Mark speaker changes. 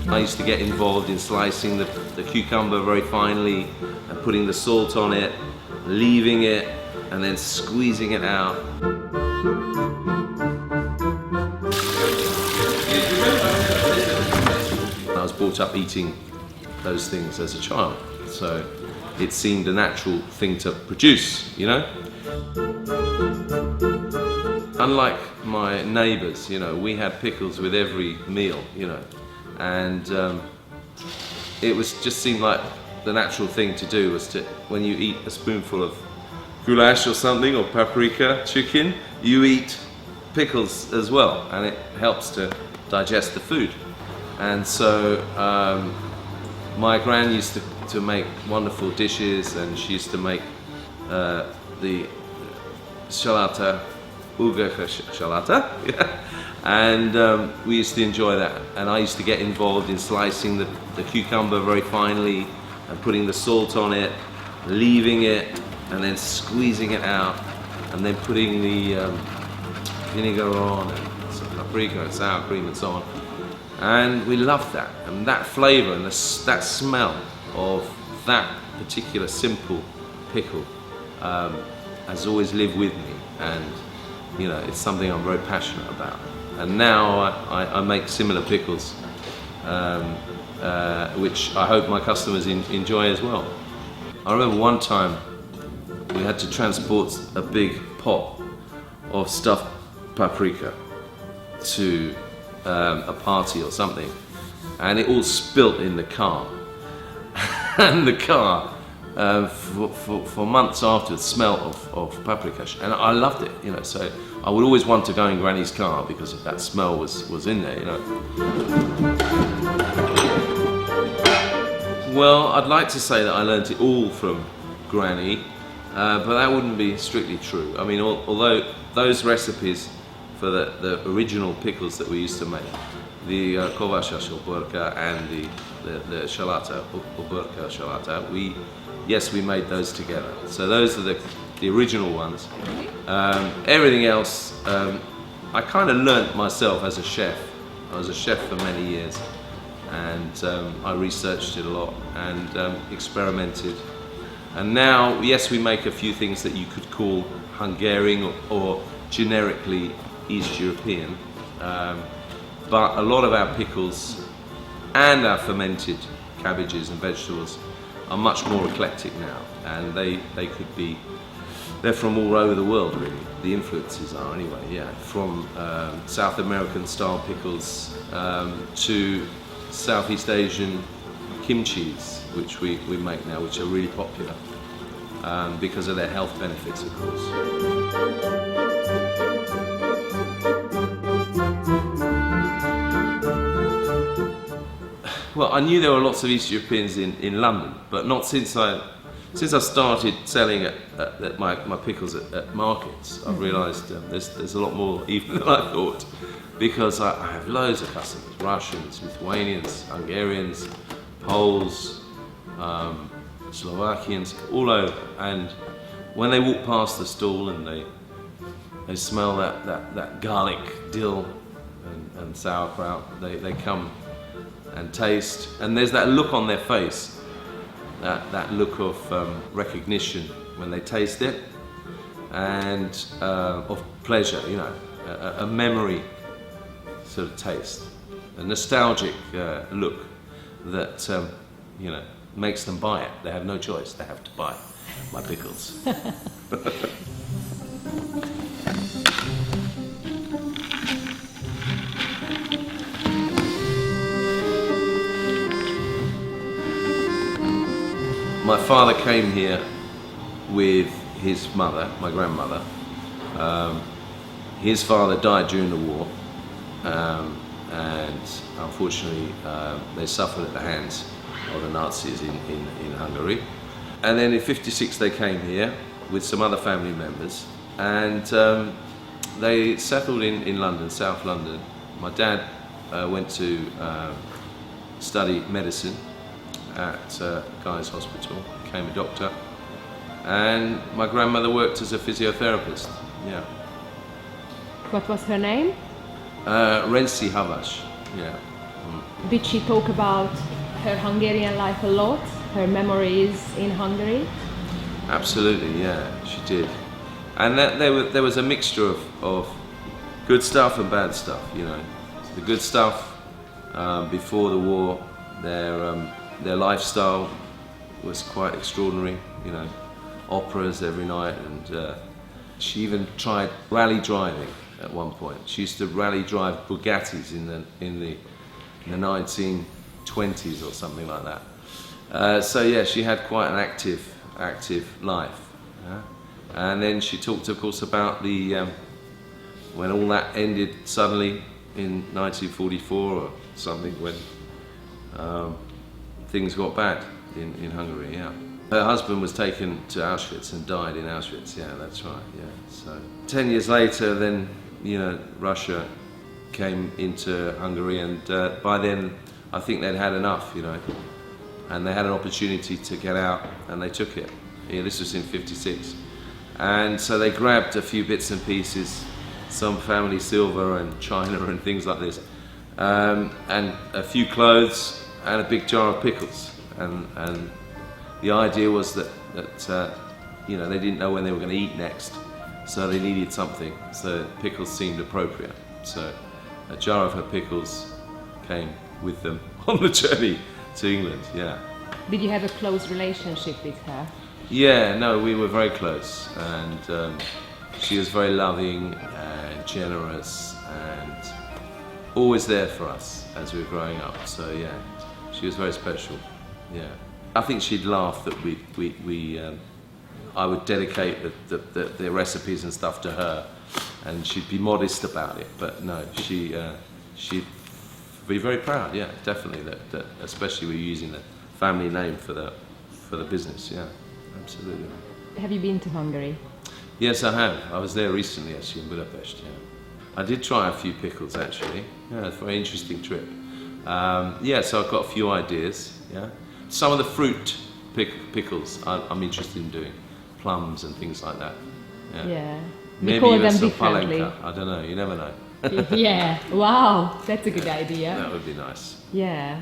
Speaker 1: I used to get involved in slicing the cucumber very finely and putting the salt on it, leaving it, and then squeezing it out. I was brought up eating those things as a child, so it seemed a natural thing to produce, you know? Unlike my neighbours, you know, we had pickles with every meal, you know, and it was just seemed like the natural thing to do was to, when you eat a spoonful of goulash or something, or paprika chicken, you eat pickles as well, and it helps to digest the food. And so my gran used to make wonderful dishes, and she used to make the shalata, uga shalata, yeah. And we used to enjoy that. And I used to get involved in slicing the cucumber very finely and putting the salt on it, leaving it, and then squeezing it out, and then putting the vinegar on, and some paprika and sour cream and so on. And we loved that, and that flavour and that smell of that particular simple pickle has always lived with me, and you know, it's something I'm very passionate about. And now I make similar pickles, which I hope my customers enjoy as well. I remember one time we had to transport a big pot of stuffed paprika to a party or something, and it all spilt in the car. And the car, for months afterwards, smelled of paprika, and I loved it, you know. So I would always want to go in Granny's car because of that smell was in there, you know. Well, I'd like to say that I learnt it all from Granny, but that wouldn't be strictly true. I mean, although those recipes for the original pickles that we used to make, the kovasha oburka and the shalata, oburka shalata, we made those together. So those are the original ones. Everything else, I kind of learnt myself as a chef. I was a chef for many years, and I researched it a lot and experimented. And now, yes, we make a few things that you could call Hungarian or generically East European, but a lot of our pickles and our fermented cabbages and vegetables are much more eclectic now, and they're from all over the world, really. The influences are, anyway, yeah, from South American style pickles to Southeast Asian kimchis, which we make now, which are really popular because of their health benefits, of course. Well, I knew there were lots of East Europeans in London, but not since I started selling my pickles at markets. I've realised there's a lot more even than I thought, because I have loads of customers: Russians, Lithuanians, Hungarians, Poles, Slovakians, all over. And when they walk past the stall and they smell that garlic, dill, and sauerkraut, they come and taste, and there's that look on their face, that look of recognition when they taste it, and of pleasure, you know, a memory sort of taste, a nostalgic look that you know, makes them buy it. They have no choice; they have to buy my pickles. My father came here with his mother, my grandmother. His father died during the war, and unfortunately they suffered at the hands of the Nazis in Hungary. And then in '56 they came here with some other family members, and they settled in London, South London. My dad went to study medicine at Guy's Hospital, became a doctor, and my grandmother worked as a physiotherapist. Yeah.
Speaker 2: What was her name?
Speaker 1: Renci Havash, yeah.
Speaker 2: Did she talk about her Hungarian life a lot? Her memories in Hungary?
Speaker 1: Absolutely, yeah, she did. And there was a mixture of good stuff and bad stuff, you know. The good stuff, before the war, their lifestyle was quite extraordinary, you know. Operas every night, and she even tried rally driving at one point. She used to rally drive Bugattis in the 1920s or something like that. So yeah, she had quite an active life. Yeah? And then she talked, of course, about when all that ended suddenly in 1944 or something, when things got bad in Hungary. Yeah. Her husband was taken to Auschwitz and died in Auschwitz. Yeah, that's right. Yeah. So 10 years later, then Russia came into Hungary, and by then I think they'd had enough, and they had an opportunity to get out, and they took it. Yeah, this was in '56, and so they grabbed a few bits and pieces, some family silver and china and things like this, and a few clothes and a big jar of pickles, and the idea was that they didn't know when they were going to eat next, so they needed something. So pickles seemed appropriate. So a jar of her pickles came with them on the journey to England. Yeah.
Speaker 2: Did you have a close relationship with her?
Speaker 1: Yeah, no, we were very close, and she was very loving and generous and always there for us as we were growing up. So yeah, she was very special. Yeah. I think she'd laugh that I would dedicate the recipes and stuff to her, and she'd be modest about it. But no, she'd be very proud. Yeah, definitely. That especially we're using the family name for the business. Yeah, absolutely.
Speaker 2: Have you been to Hungary?
Speaker 1: Yes, I have. I was there recently, actually, in Budapest. Yeah, I did try a few pickles actually. Yeah, it's a very interesting trip. So I've got a few ideas. Yeah. Some of the fruit pickles I'm interested in doing, plums and things like that.
Speaker 2: Yeah. We
Speaker 1: Maybe
Speaker 2: call
Speaker 1: even
Speaker 2: them
Speaker 1: some
Speaker 2: differently.
Speaker 1: palenka. I don't know. You never know.
Speaker 2: Yeah. Wow, that's a good idea.
Speaker 1: That would be nice.
Speaker 2: Yeah.